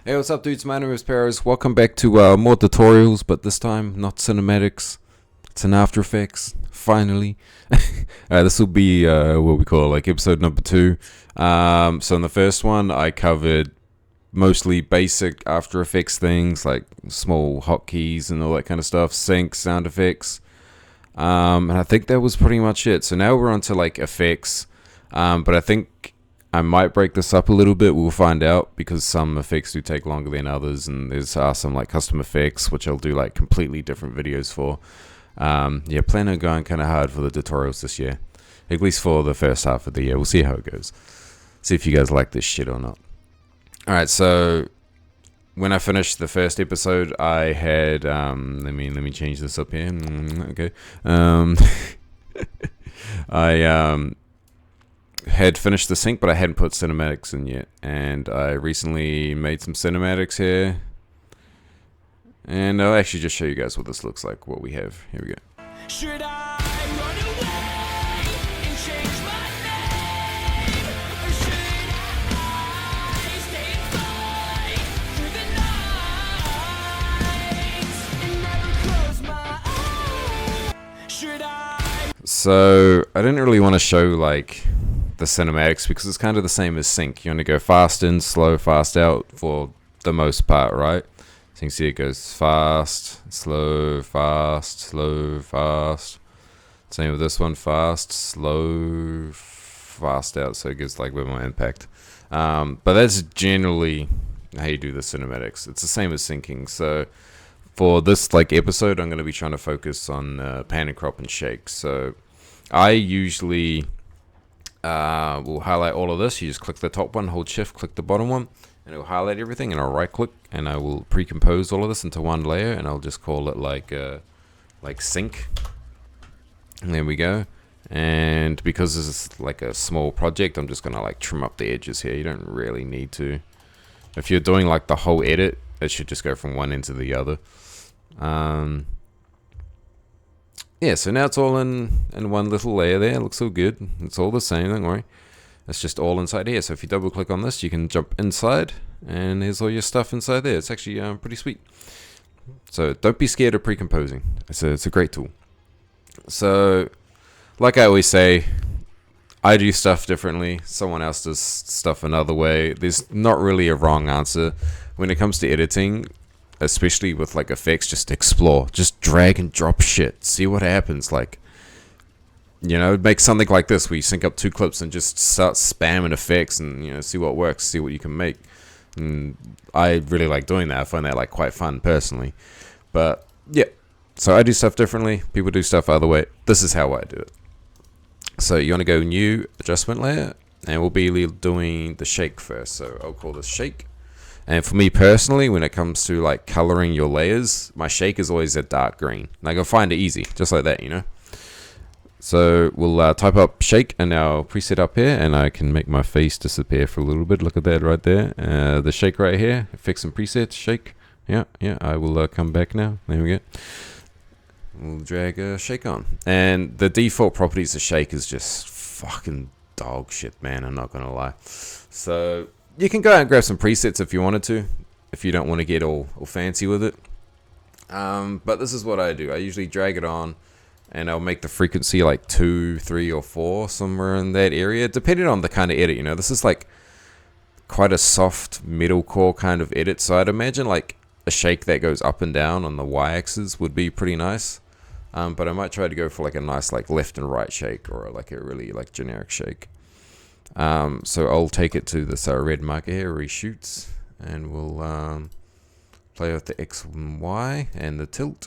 Hey, what's up, dudes? My name is Peroz. Welcome back to more tutorials, but this time not cinematics. It's in After Effects. Finally, this will be what we call like episode number 2. So in the first one, I covered mostly basic After Effects things like small hotkeys and all that kind of stuff, sync, sound effects, and I think that was pretty much it. So now we're on to like effects, but I think I might break this up a little bit. We'll find out because some effects do take longer than others, and there's some like custom effects which I'll do like completely different videos for. Plan on going kind of hard for the tutorials this year, at least for the first half of the year. We'll see how it goes. See if you guys like this shit or not. All right, so when I finished the first episode, I had let me change this up here. Okay, I had finished the sync, but I hadn't put cinematics in yet, and I recently made some cinematics here, and I'll actually just show you guys what this looks like, what we have. Here we go. Should I run away and change my name, or should I stay and fight through the night and never close my eyes? Should I? So I didn't really want to show like the cinematics because it's kind of the same as sync. You want to go fast in, slow, fast out for the most part, right? So you can see it goes fast, slow, fast, slow, fast. Same with this one, fast, slow, fast out, so it gives like a bit more impact. But that's generally how you do the cinematics. It's the same as syncing. So for this like episode, I'm going to be trying to focus on pan and crop and shake. So I usually we'll highlight all of this. You just click the top one, hold shift, click the bottom one, and it'll highlight everything, and I'll right click and I will pre-compose all of this into one layer, and I'll just call it like sync, and there we go. And because this is like a small project, I'm just gonna like trim up the edges here. You don't really need to. If you're doing like the whole edit, it should just go from one end to the other. Yeah, so now it's all in one little layer there. It looks all good. It's all the same, don't worry. It's just all inside here. So if you double click on this, you can jump inside, and there's all your stuff inside there. It's actually pretty sweet. So don't be scared of pre-composing. It's a great tool. So like I always say, I do stuff differently. Someone else does stuff another way. There's not really a wrong answer. When it comes to editing, especially with like effects, just explore, just drag and drop shit, see what happens. Like, you know, make something like this where you sync up 2 clips and just start spamming effects and, you know, see what works, see what you can make. And I really like doing that. I find that like quite fun personally. But yeah, so I do stuff differently. People do stuff other way. This is how I do it. So you want to go new adjustment layer, and we'll be doing the shake first. So I'll call this shake. And for me personally, when it comes to like coloring your layers, my shake is always a dark green. And I can find it easy, just like that, you know. So we'll type up shake and our preset up here, and I can make my face disappear for a little bit. Look at that right there. The shake right here, effects and presets, shake. Yeah, I will come back now. There we go. We'll drag a shake on. And the default properties of shake is just fucking dog shit, man. I'm not going to lie. So you can go out and grab some presets if you wanted to, if you don't want to get all fancy with it. But this is what I do. I usually drag it on, and I'll make the frequency like 2, 3, or 4, somewhere in that area, depending on the kind of edit. You know, this is like quite a soft metalcore kind of edit, so I'd imagine like a shake that goes up and down on the y-axis would be pretty nice. But I might try to go for like a nice like left and right shake, or like a really like generic shake. So I'll take it to this red marker here, reshoots, and we'll play with the X and Y and the tilt.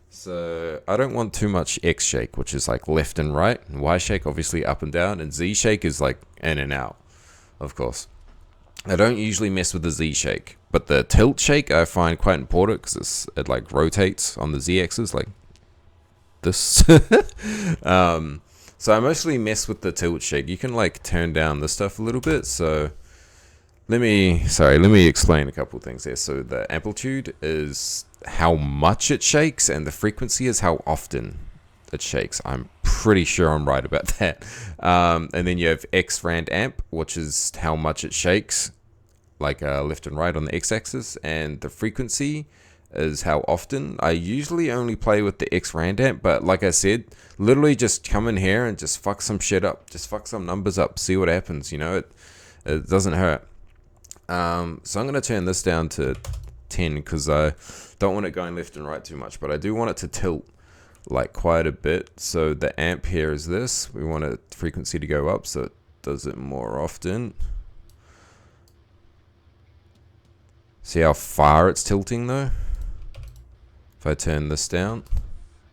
So I don't want too much X shake, which is like left and right, and Y shake obviously up and down, and Z shake is like in and out, of course. I don't usually mess with the Z shake, but the tilt shake I find quite important because it like rotates on the Z axis like this. So I mostly mess with the tilt shake. You can like turn down this stuff a little bit. So let me explain a couple things here. So the amplitude is how much it shakes, and the frequency is how often it shakes. I'm pretty sure I'm right about that. And then you have X rand amp, which is how much it shakes. like left and right on the x-axis, and the frequency is how often. I usually only play with the X rand amp, but like I said, literally just come in here and just fuck some shit up, just fuck some numbers up, see what happens. You know, it doesn't hurt. So I'm gonna turn this down to 10 because I don't want it going left and right too much, but I do want it to tilt like quite a bit. So the amp here is this. We want a frequency to go up so it does it more often. See how far it's tilting though? If I turn this down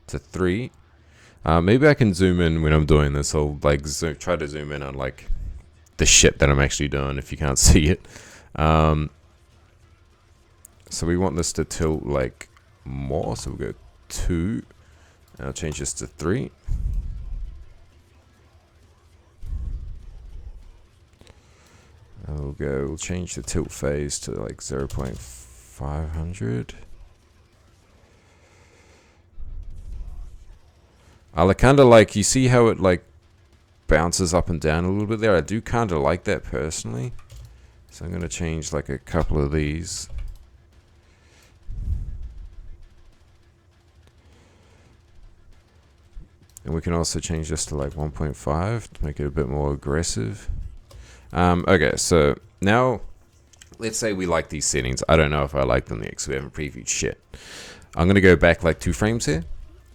to 3, maybe I can zoom in when I'm doing this. I'll like try to zoom in on like the shit that I'm actually doing if you can't see it. So we want this to tilt like more, so we'll go 2, and I'll change this to 3. We'll change the tilt phase to like 0.500. I kind of like, you see how it like bounces up and down a little bit there? I do kind of like that personally. So I'm going to change like a couple of these. And we can also change this to like 1.5 to make it a bit more aggressive. Okay, so now let's say we like these settings. I don't know if I like them yet because we haven't previewed shit. I'm going to go back like 2 frames here.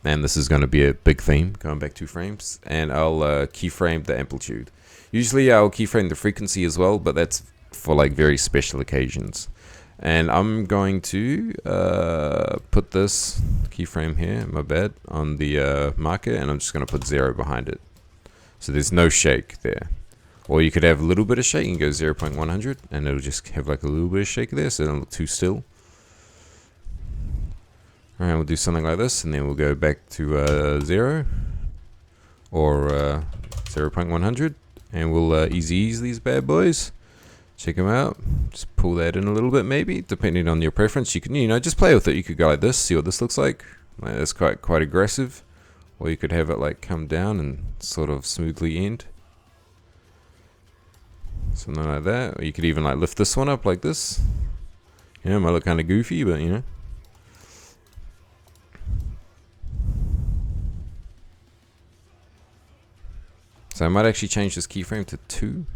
And this is going to be a big theme, going back 2 frames. And I'll keyframe the amplitude. Usually I'll keyframe the frequency as well, but that's for like very special occasions. And I'm going to put this keyframe here, my bad, on the marker, and I'm just going to put 0 behind it. So there's no shake there. Or you could have a little bit of shake, you can go 0.100, and it'll just have like a little bit of shake there, so it don't look too still. Alright, we'll do something like this, and then we'll go back to 0, or 0.100, and we'll easy ease these bad boys. Check them out. Just pull that in a little bit, maybe, depending on your preference. You can, you know, just play with it. You could go like this, see what this looks like. That's quite aggressive. Or you could have it like come down and sort of smoothly end. Something like that. Or you could even like lift this one up like this. You know, it might look kind of goofy, but you know. So I might actually change this keyframe to 2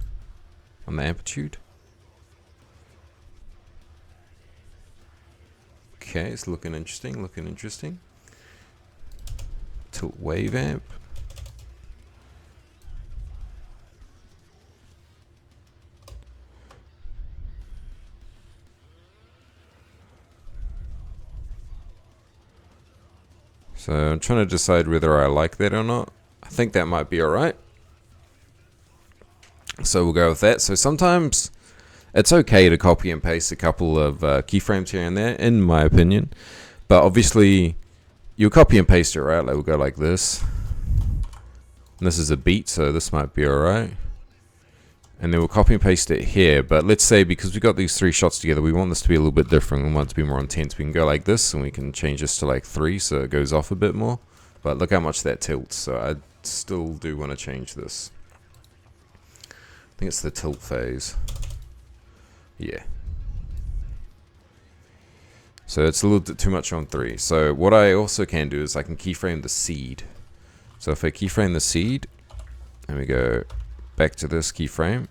on the amplitude. Okay, it's looking interesting, Tilt wave amp. So I'm trying to decide whether I like that or not. I think that might be alright. So we'll go with that. So sometimes it's okay to copy and paste a couple of keyframes here and there, in my opinion. But obviously, you'll copy and paste it, right? Like we'll go like this. And this is a beat, so this might be alright. And then we'll copy and paste it here. But let's say because we got these 3 shots together, we want this to be a little bit different. We want it to be more intense. We can go like this, and we can change this to like 3, so it goes off a bit more. But look how much that tilts. So I still do want to change this. I think it's the tilt phase. Yeah. So it's a little bit too much on 3. So what I also can do is I can keyframe the seed. So if I keyframe the seed, and we go back to this keyframe,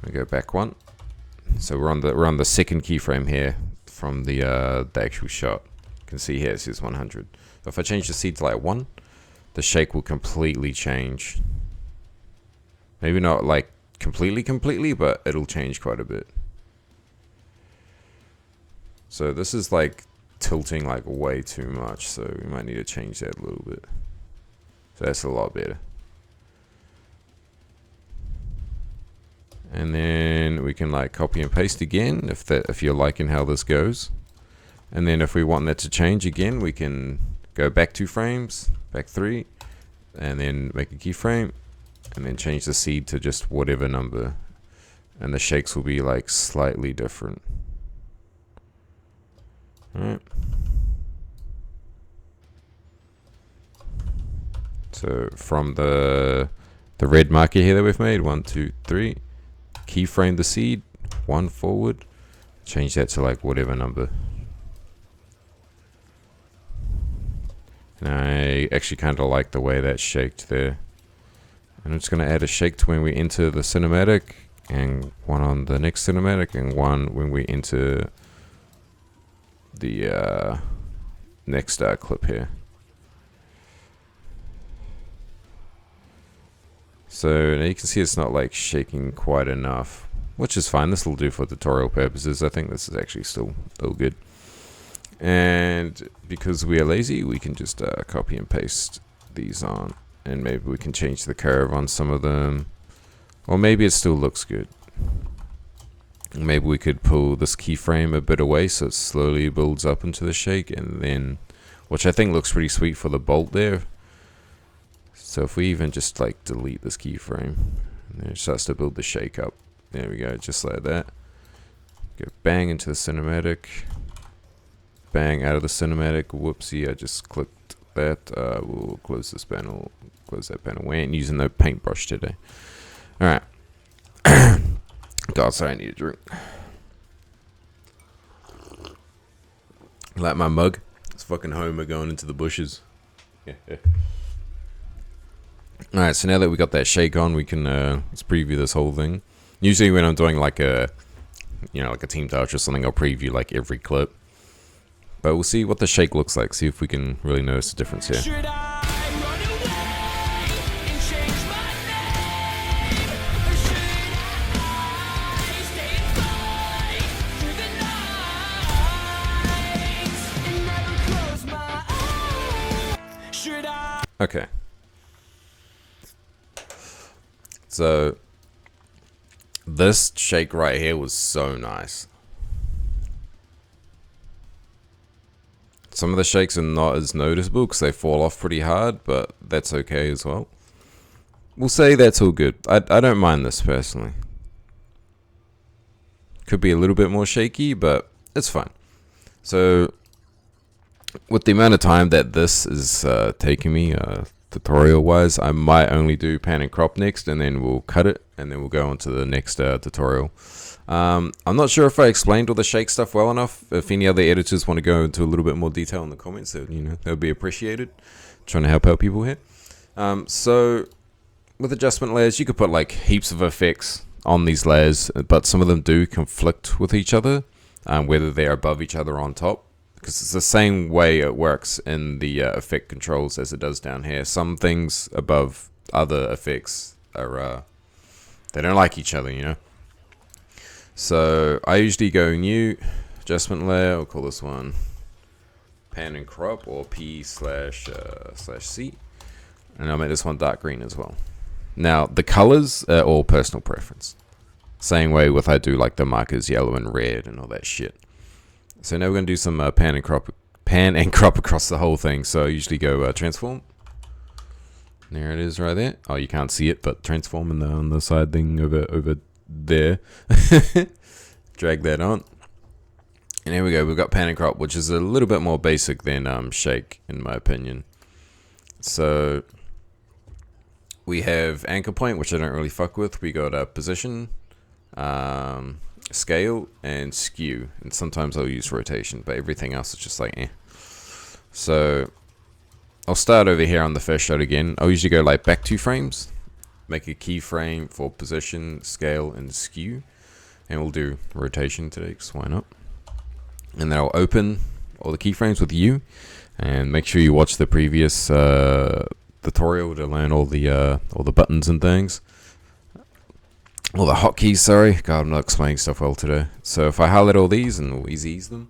we go back 1. So we're on the second keyframe here from the actual shot. You can see here it says 100. So if I change the seed to like 1, the shake will completely change. Maybe not like completely, but it'll change quite a bit. So this is like tilting like way too much, so we might need to change that a little bit. So that's a lot better. And then we can like copy and paste again if you're liking how this goes. And then if we want that to change again, we can go back 2 frames, back 3, and then make a keyframe, and then change the seed to just whatever number, and the shakes will be like slightly different. Alright. So from the red marker here that we've made, 1, 2, 3, keyframe the seed 1 forward. Change that to like whatever number. And I actually kind of like the way that's shaked there. And I'm just going to add a shake to when we enter the cinematic, and one on the next cinematic, and one when we enter the next clip here. So now you can see it's not like shaking quite enough, which is fine. This will do for tutorial purposes. I think this is actually still good. And because we are lazy, we can just copy and paste these on, and maybe we can change the curve on some of them, or maybe it still looks good. Maybe we could pull this keyframe a bit away so it slowly builds up into the shake, and then, which I think looks pretty sweet for the bolt there. So if we even just like delete this keyframe, and it starts to build the shake up. There we go, just like that. Go bang into the cinematic. Bang out of the cinematic. Whoopsie, I just clicked that. We'll close this panel. Close that panel. We ain't using no paintbrush today. Alright. God, sorry, I need a drink. Like my mug. It's fucking Homer going into the bushes. Alright, so now that we got that shake on, we can let's preview this whole thing. Usually when I'm doing like a, you know, like a team touch or something, I'll preview like every clip. But we'll see what the shake looks like, see if we can really notice the difference here. Okay. So this shake right here was so nice. Some of the shakes are not as noticeable because they fall off pretty hard, but that's okay as well. We'll say that's all good. I don't mind this personally. Could be a little bit more shaky, but it's fine. So with the amount of time that this is taking me tutorial wise, I might only do pan and crop next, and then we'll cut it, and then we'll go on to the next tutorial. I'm not sure if I explained all the shake stuff well enough. If any other editors want to go into a little bit more detail in the comments, that, you know, that would be appreciated. Trying to help out people here. So with adjustment layers, you could put like heaps of effects on these layers, but some of them do conflict with each other, whether they're above each other or on top, because it's the same way it works in the effect controls as it does down here. Some things above other effects are they don't like each other, you know. So I usually go new adjustment layer. I'll call this one pan and crop, or P//C, and I'll make this one dark green as well. Now the colors are all personal preference. Same way with I do like the markers yellow and red and all that shit. So now we're gonna do some pan and crop across the whole thing. So I usually go transform. There it is right there. Oh, you can't see it, but transform on the side thing over there. Drag that on, and here we go. We've got pan and crop, which is a little bit more basic than shake in my opinion. So we have anchor point, which I don't really fuck with. We got position, scale, and skew, and sometimes I'll use rotation, but everything else is just like eh. So I'll start over here on the first shot again. I'll usually go like back 2 frames, make a keyframe for position, scale, and skew, and we'll do rotation today, because why not? And then I'll open all the keyframes with U, and make sure you watch the previous tutorial to learn all the buttons and things, all the hotkeys. Sorry, God, I'm not explaining stuff well today. So if I highlight all these, and we'll ease them,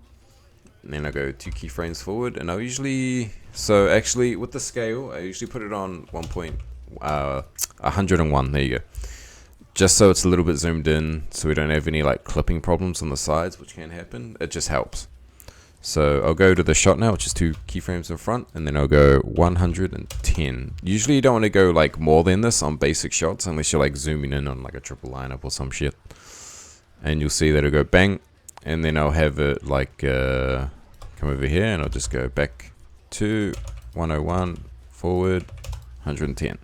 and then I go 2 keyframes forward, and I'll usually, so actually with the scale, I usually put it on 101. There you go. Just so it's a little bit zoomed in, so we don't have any like clipping problems on the sides, which can happen. It just helps. So I'll go to the shot now, which is 2 keyframes in front, and then I'll go 110. Usually you don't want to go like more than this on basic shots, unless you're like zooming in on like a triple lineup or some shit. And you'll see that it'll go bang, and then I'll have it like come over here, and I'll just go back to 101, forward 110.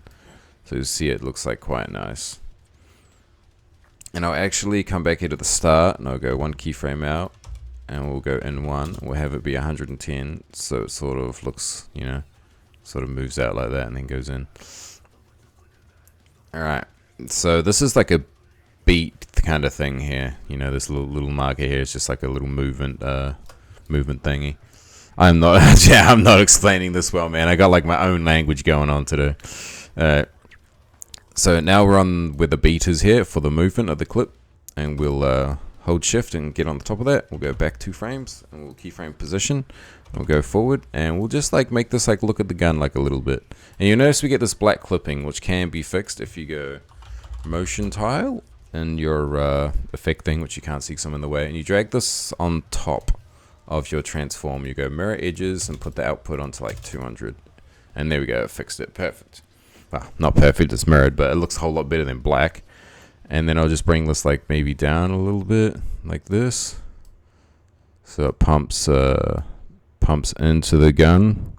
So you see it looks like quite nice. And I'll actually come back here to the start, and I'll go 1 keyframe out, and we'll go in 1. We'll have it be 110, so it sort of looks, you know, sort of moves out like that and then goes in. Alright, so this is like a beat kind of thing here. You know, this little marker here is just like a little movement thingy. I'm not yeah, I'm not explaining this well, man. I got like my own language going on today. So now we're on where the beat is here for the movement of the clip, and we'll hold shift and get on the top of that. We'll go back 2 frames and we'll keyframe position. We'll go forward and we'll just like make this like look at the gun like a little bit. And you'll notice we get this black clipping, which can be fixed if you go motion tile and your effect thing, which you can't see some in the way, and you drag this on top of your transform. You go mirror edges and put the output onto like 200, and there we go, fixed it. Perfect. Well, not perfect, it's mirrored, but it looks a whole lot better than black. And then I'll just bring this like maybe down a little bit like this, so it pumps into the gun.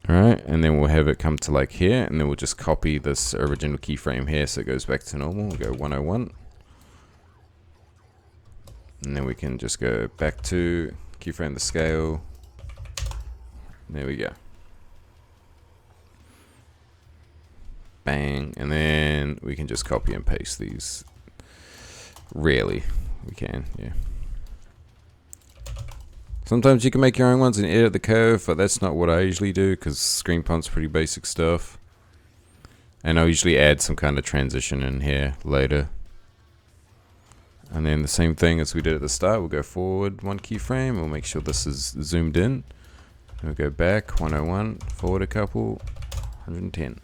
Alright, and then we'll have it come to like here, and then we'll just copy this original keyframe here so it goes back to normal. We'll go 101, and then we can just go back to keyframe the scale. There we go. Bang, and then we can just copy and paste these. Rarely we can, yeah. Sometimes you can make your own ones and edit the curve, but that's not what I usually do because PreComp's pretty basic stuff. And I'll usually add some kind of transition in here later. And then the same thing as we did at the start, we'll go forward 1 keyframe, we'll make sure this is zoomed in. We'll go back 101, forward a couple, 110.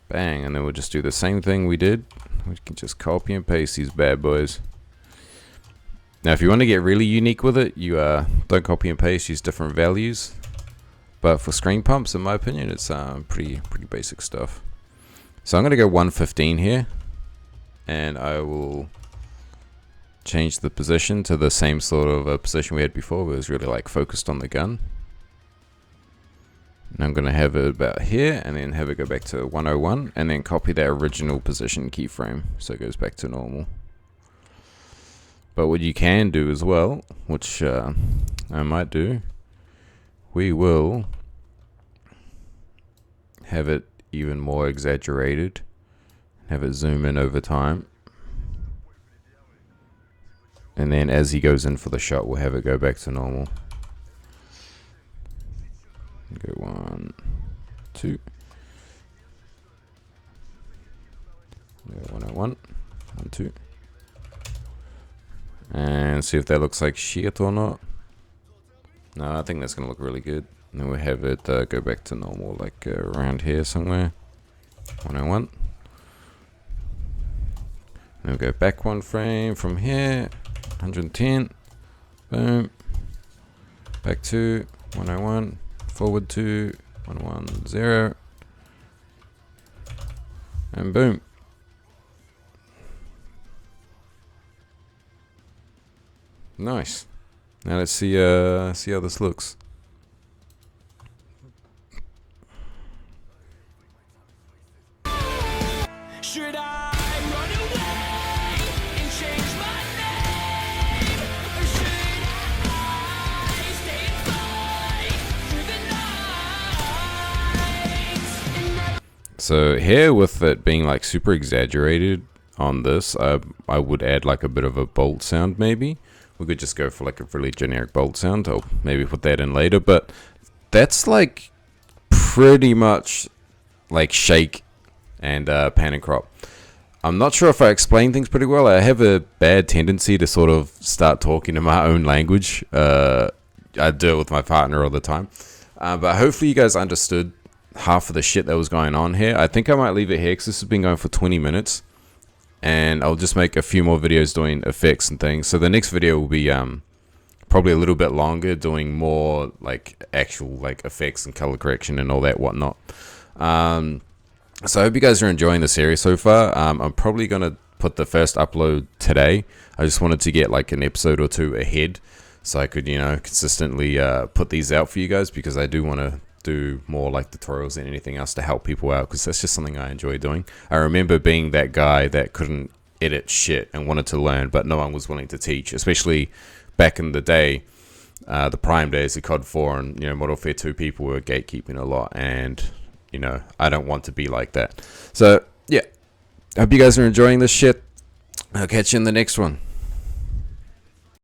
Bang, and then we'll just do the same thing we did. We can just copy and paste these bad boys. Now if you want to get really unique with it, you don't copy and paste, use different values. But for screen pumps, in my opinion, it's pretty basic stuff. So I'm going to go 115 here, and I will change the position to the same sort of position we had before, where it was really like focused on the gun. And I'm going to have it about here, and then have it go back to 101, and then copy that original position keyframe so it goes back to normal. But what you can do as well, which I might do, we will have it even more exaggerated, have it zoom in over time, and then as he goes in for the shot, we'll have it go back to normal. Go 1, 2. Go 101, 1, 2. And see if that looks like shit or not. No, I think that's gonna look really good. And then we'll have it go back to normal, like around here somewhere. 101. And we'll go back 1 frame from here. 110. Boom. Back to 101. Forward to 110, and boom. Nice. Now let's see how this looks. Should I run away and change my name, or should I stay and fight through the night? So here, with it being like super exaggerated on this, I would add like a bit of a bolt sound maybe. We could just go for like a really generic bolt sound. I'll maybe put that in later, but that's like pretty much like shake and pan and crop. I'm not sure if I explain things pretty well. I have a bad tendency to sort of start talking in my own language. I do it with my partner all the time. But hopefully you guys understood half of the shit that was going on here. I think I might leave it here because this has been going for 20 minutes. And I'll just make a few more videos doing effects and things. So the next video will be probably a little bit longer, doing more like actual like effects and color correction and all that whatnot. So I hope you guys are enjoying the series so far. I'm probably going to put the first upload today. I just wanted to get like an episode or 2 ahead, so I could, you know, consistently put these out for you guys, because I do want to do more like tutorials than anything else to help people out, because that's just something I enjoy doing. I remember being that guy that couldn't edit shit and wanted to learn, but no one was willing to teach, especially back in the day, the prime days of COD 4 and Modern Warfare 2. People were gatekeeping a lot, and I don't want to be like that. So yeah, I hope you guys are enjoying this shit. I'll catch you in the next one.